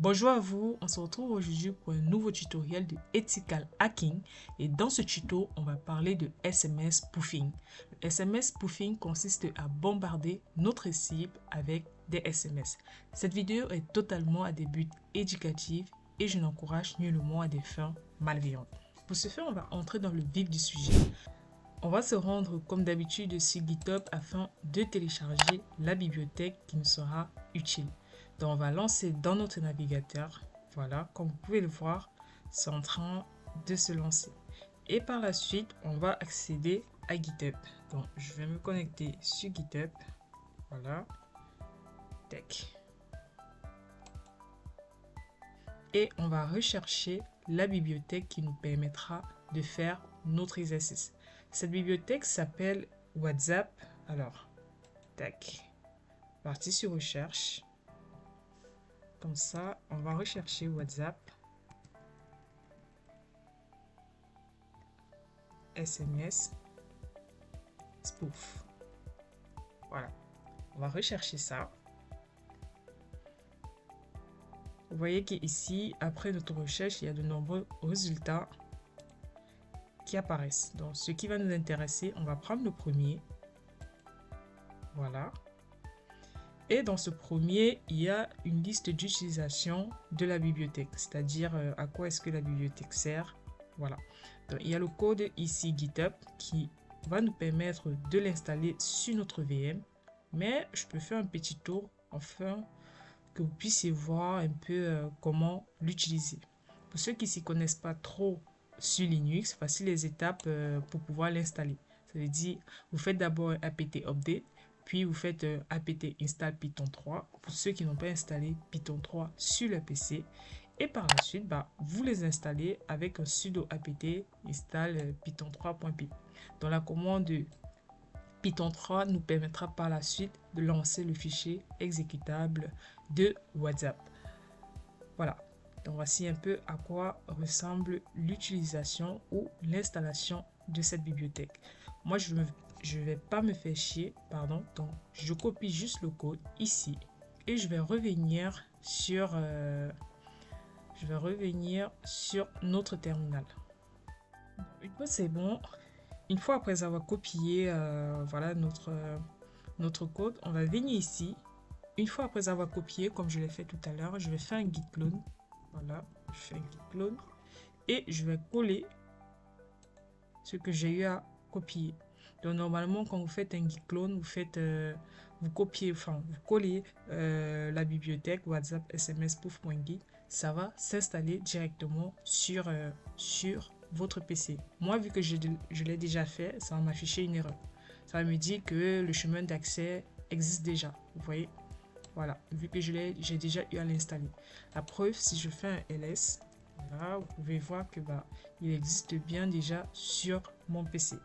Bonjour à vous, on se retrouve aujourd'hui pour un nouveau tutoriel de Ethical Hacking et dans ce tuto, on va parler de SMS spoofing. Le SMS spoofing consiste à bombarder notre cible avec des SMS. Cette vidéo est totalement à des buts éducatifs et je n'encourage nullement à des fins malveillantes. Pour ce faire, on va entrer dans le vif du sujet. On va se rendre comme d'habitude sur GitHub afin de télécharger la bibliothèque qui nous sera utile. Donc on va lancer dans notre navigateur. Voilà, comme vous pouvez le voir, c'est en train de se lancer. Et par la suite, on va accéder à GitHub. Donc je vais me connecter sur GitHub. Voilà. Tac. Et on va rechercher la bibliothèque qui nous permettra de faire notre exercice. Cette bibliothèque s'appelle WhatsApp. Alors, tac. Partie sur recherche. Comme ça, on va rechercher WhatsApp. SMS. Spoof. Voilà. On va rechercher ça. Vous voyez qu'ici, après notre recherche, il y a de nombreux résultats qui apparaissent. Donc, ce qui va nous intéresser, on va prendre le premier. Voilà. Et dans ce premier, il y a une liste d'utilisation de la bibliothèque, c'est-à-dire à quoi est-ce que la bibliothèque sert. Voilà. Donc, il y a le code ici GitHub qui va nous permettre de l'installer sur notre VM. Mais je peux faire un petit tour afin que vous puissiez voir un peu comment l'utiliser. Pour ceux qui ne s'y connaissent pas trop sur Linux, voici les étapes pour pouvoir l'installer. Ça veut dire, vous faites d'abord un apt update, puis vous faites apt install Python 3 pour ceux qui n'ont pas installé Python 3 sur le PC. Et par la suite, vous les installez avec un sudo apt install python 3.py. Dans la commande Python 3 nous permettra par la suite de lancer le fichier exécutable de WhatsApp. Voilà. Donc voici un peu à quoi ressemble l'utilisation ou l'installation de cette bibliothèque. Moi, je ne vais pas me faire chier, pardon. Donc, je copie juste le code ici et je vais revenir sur notre terminal. Une fois c'est bon, une fois après avoir copié voilà notre code, on va venir ici. Une fois après avoir copié, comme je l'ai fait tout à l'heure, je vais faire un git clone. Voilà, je fais un git clone et je vais coller ce que j'ai eu à copier. Donc normalement, quand vous faites un git clone, vous copiez, enfin vous collez la bibliothèque WhatsApp SMS spoof.git, ça va s'installer directement sur votre PC. Moi, vu que je l'ai déjà fait, ça va m'afficher une erreur. Ça va me dire que le chemin d'accès existe déjà. Vous voyez? Voilà, vu que j'ai déjà eu à l'installer. La preuve, si je fais un ls, voilà, vous pouvez voir que il existe bien déjà sur mon PC.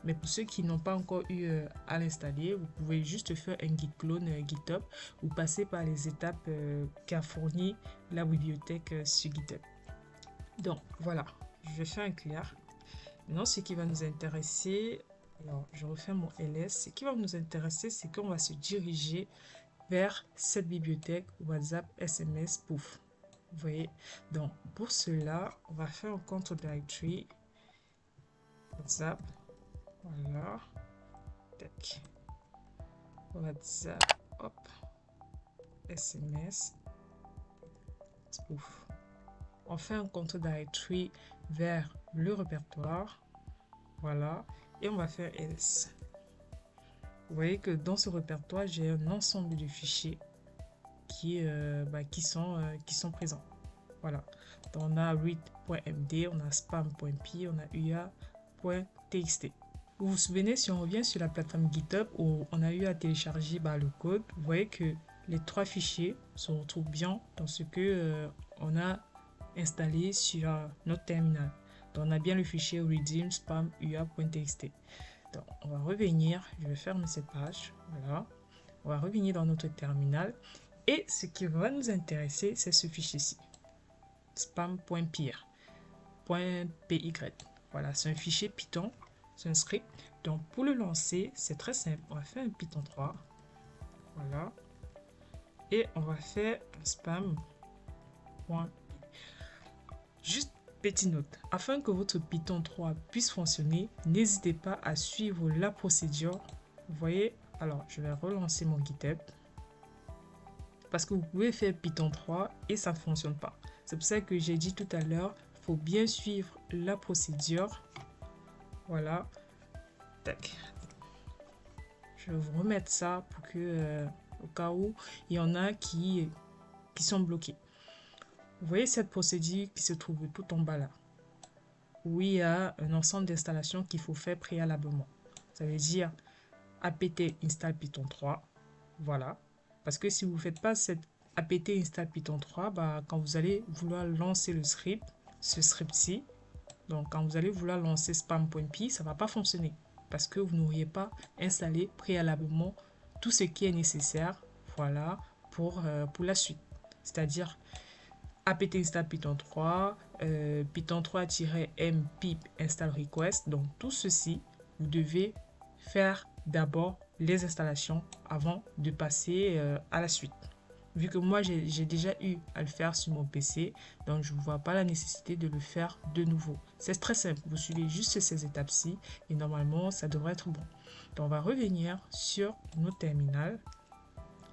Mais pour ceux qui n'ont pas encore eu à l'installer, vous pouvez juste faire un git clone GitHub ou passer par les étapes qu'a fourni la bibliothèque sur GitHub. Donc voilà, je vais faire un clear. Maintenant, ce qui va nous intéresser, alors je refais mon ls, ce qui va nous intéresser, c'est qu'on va se diriger vers cette bibliothèque WhatsApp SMS Spoof. Vous voyez, donc pour cela, on va faire un control directory WhatsApp. Voilà. Tac. WhatsApp. Hop. SMS. Spoof. On fait un control directory vers le répertoire. Voilà. Et on va faire else. Vous voyez que dans ce répertoire, j'ai un ensemble de fichiers qui sont présents. Voilà. Donc, on a read.md, on a spam.py, on a ua.txt. Vous vous souvenez, si on revient sur la plateforme GitHub où on a eu à télécharger le code, vous voyez que les trois fichiers se retrouvent bien dans ce que on a installé sur notre terminal. Donc, on a bien le fichier redeem spam ua.txt. Donc, on va revenir, je vais fermer cette page. Voilà. On va revenir dans notre terminal. Et ce qui va nous intéresser, c'est ce fichier-ci. Spam.py. Voilà, c'est un fichier Python. C'est un script. Donc, pour le lancer, c'est très simple. On va faire un Python 3. Voilà. Et on va faire un spam. Juste petite note, afin que votre Python 3 puisse fonctionner, n'hésitez pas à suivre la procédure. Vous voyez, alors je vais relancer mon GitHub parce que vous pouvez faire Python 3 et ça ne fonctionne pas. C'est pour ça que j'ai dit tout à l'heure, il faut bien suivre la procédure. Voilà. Tac. Je vais vous remettre ça pour que, au cas où il y en a qui sont bloqués. Vous voyez cette procédure qui se trouve tout en bas là, où il y a un ensemble d'installations qu'il faut faire préalablement. Ça veut dire apt install Python 3. Voilà. Parce que si vous ne faites pas cette apt install Python 3, bah, quand vous allez vouloir lancer le script, ce script-ci, donc quand vous allez vouloir lancer spam.py, ça ne va pas fonctionner. Parce que vous n'auriez pas installé préalablement tout ce qui est nécessaire, voilà, pour la suite. C'est-à-dire apt install Python 3, Python 3-m pip install request. Donc tout ceci, vous devez faire d'abord les installations avant de passer à la suite. Vu que moi j'ai déjà eu à le faire sur mon PC, donc je ne vois pas la nécessité de le faire de nouveau. C'est très simple, vous suivez juste ces étapes-ci et normalement ça devrait être bon. Donc on va revenir sur nos terminals.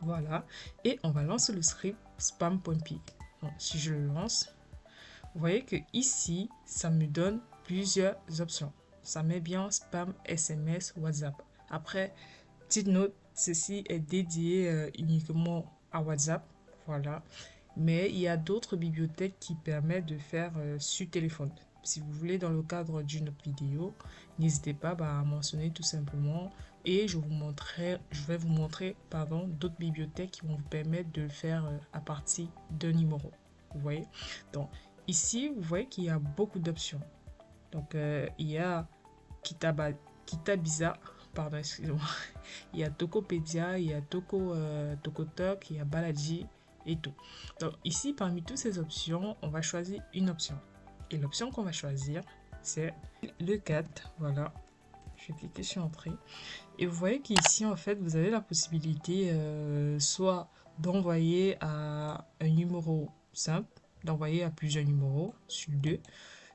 Voilà, et on va lancer le script spam.py. Si je le lance, vous voyez que ici, ça me donne plusieurs options. Ça met bien spam, SMS, WhatsApp. Après, petite note, ceci est dédié uniquement à WhatsApp. Voilà. Mais il y a d'autres bibliothèques qui permettent de faire sur téléphone. Si vous voulez, dans le cadre d'une autre vidéo, n'hésitez pas à mentionner tout simplement et je vais vous montrer d'autres bibliothèques qui vont vous permettre de le faire à partir d'un numéro. Vous voyez? Donc, ici, vous voyez qu'il y a beaucoup d'options. Donc, il y a Kitabisa, pardon, excusez-moi. Il y a Tokopedia, il y a Tokotalk, il y a Balaji et tout. Donc, ici, parmi toutes ces options, on va choisir une option. Et l'option qu'on va choisir, c'est le 4. Voilà. Je vais cliquer sur Entrée. Et vous voyez qu'ici, en fait, vous avez la possibilité soit d'envoyer à un numéro simple, d'envoyer à plusieurs numéros sur 2,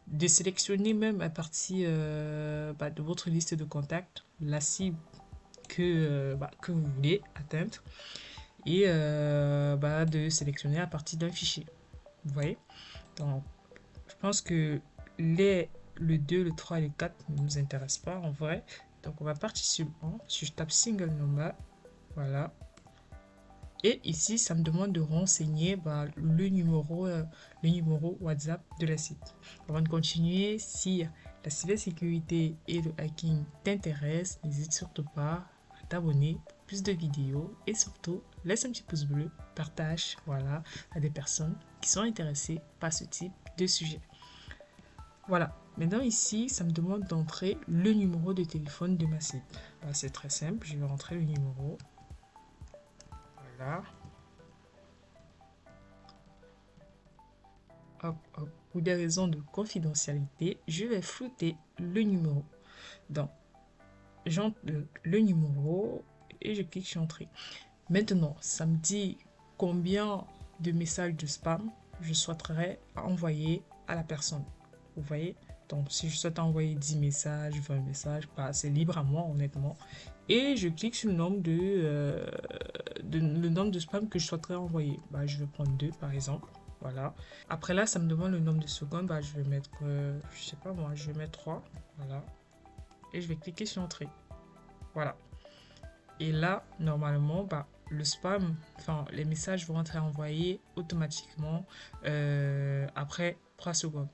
de sélectionner même à partir de votre liste de contacts la cible que vous voulez atteindre et de sélectionner à partir d'un fichier. Vous voyez? Donc, je pense que le 2, le 3 et le 4 ne nous intéressent pas en vrai. Donc, on va partir sur le 1. Si je tape single number, voilà. Et ici, ça me demande de renseigner le numéro WhatsApp de la site. Avant de continuer, si la cybersécurité et le hacking t'intéressent, n'hésite surtout pas à t'abonner pour plus de vidéos et surtout, laisse un petit pouce bleu, partage à des personnes qui sont intéressées par ce type de sujet. Voilà, maintenant ici, ça me demande d'entrer le numéro de téléphone de ma site. C'est très simple, je vais rentrer le numéro. Voilà. Hop, hop. Pour des raisons de confidentialité, je vais flouter le numéro. Donc, j'entre le numéro et je clique sur Entrée. Maintenant, ça me dit combien de messages de spam je souhaiterais envoyer à la personne. Vous voyez? Donc, si je souhaite envoyer 10 messages, 20 messages, c'est libre à moi, honnêtement. Et je clique sur le nombre de spam que je souhaiterais envoyer. Je vais prendre 2, par exemple. Voilà. Après là, ça me demande le nombre de secondes. Je vais mettre, je sais pas moi, je vais mettre 3. Voilà. Et je vais cliquer sur Entrée. Voilà. Et là, normalement, le spam, les messages vont être envoyés automatiquement après 3 secondes.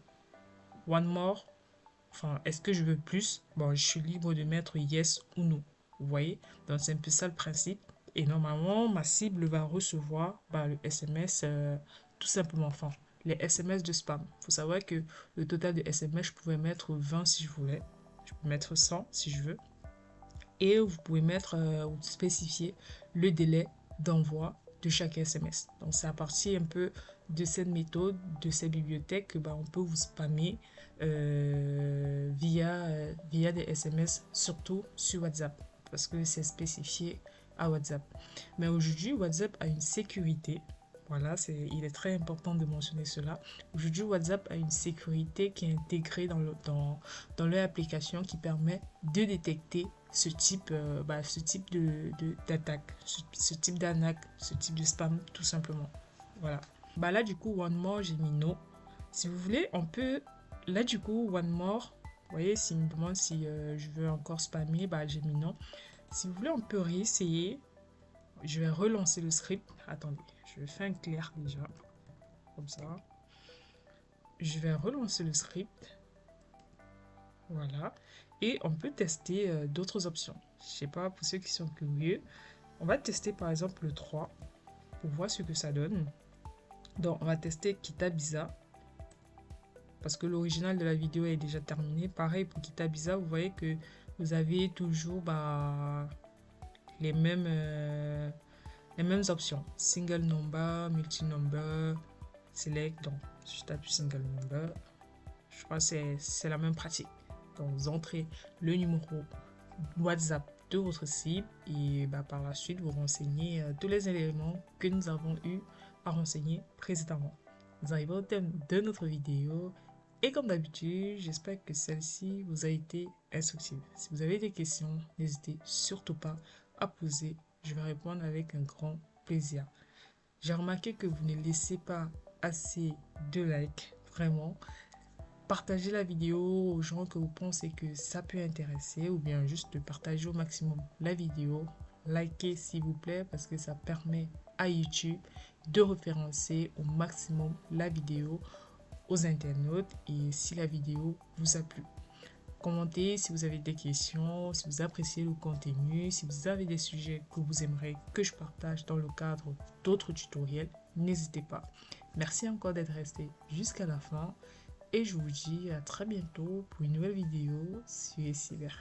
One more, est-ce que je veux plus? Je suis libre de mettre yes ou non. Vous voyez? Donc, c'est un peu ça le principe. Et normalement, ma cible va recevoir le SMS tout simplement. Les SMS de spam. Il faut savoir que le total de SMS, je pouvais mettre 20 si je voulais. Je peux mettre 100 si je veux. Et vous pouvez mettre ou spécifier le délai d'envoi de chaque SMS. Donc, c'est à partir un peu de cette méthode, de ces bibliothèques, que on peut vous spammer via des SMS, surtout sur WhatsApp, parce que c'est spécifié à WhatsApp. Mais aujourd'hui, WhatsApp a une sécurité. Voilà, il est très important de mentionner cela. Aujourd'hui, WhatsApp a une sécurité qui est intégrée dans leur application qui permet de détecter ce type d'attaque, ce type d'arnaque, ce type de spam, tout simplement. Voilà. Bah là, du coup, One More, j'ai mis no. Si vous voulez, on peut... Là, du coup, One More, vous voyez, s'il me demande si je veux encore spammer, bah j'ai mis non. Si vous voulez, on peut réessayer. Je vais relancer le script. Attendez, je vais faire un clair déjà. Comme ça. Je vais relancer le script. Voilà. Et on peut tester d'autres options. Je sais pas, pour ceux qui sont curieux. On va tester par exemple le 3 pour voir ce que ça donne. Donc, on va tester Kitabisa. Parce que l'original de la vidéo est déjà terminé. Pareil pour Kitabisa, vous voyez que vous avez toujours les mêmes options. Single number, multi-number, select. Donc, si je tape single number, je crois que c'est la même pratique. Donc, vous entrez le numéro WhatsApp de votre cible et par la suite, vous renseignez tous les éléments que nous avons eu à renseigner précédemment. Nous arrivons au thème de notre vidéo. Et comme d'habitude, j'espère que celle-ci vous a été instructive. Si vous avez des questions, n'hésitez surtout pas à poser. Je vais répondre avec un grand plaisir. J'ai remarqué que vous ne laissez pas assez de likes, vraiment. Partagez la vidéo aux gens que vous pensez que ça peut intéresser ou bien juste partager au maximum la vidéo. Likez s'il vous plaît parce que ça permet à YouTube de référencer au maximum la vidéo aux internautes et si la vidéo vous a plu. Commentez si vous avez des questions, si vous appréciez le contenu, si vous avez des sujets que vous aimeriez que je partage dans le cadre d'autres tutoriels, n'hésitez pas. Merci encore d'être resté jusqu'à la fin et je vous dis à très bientôt pour une nouvelle vidéo sur Cyber.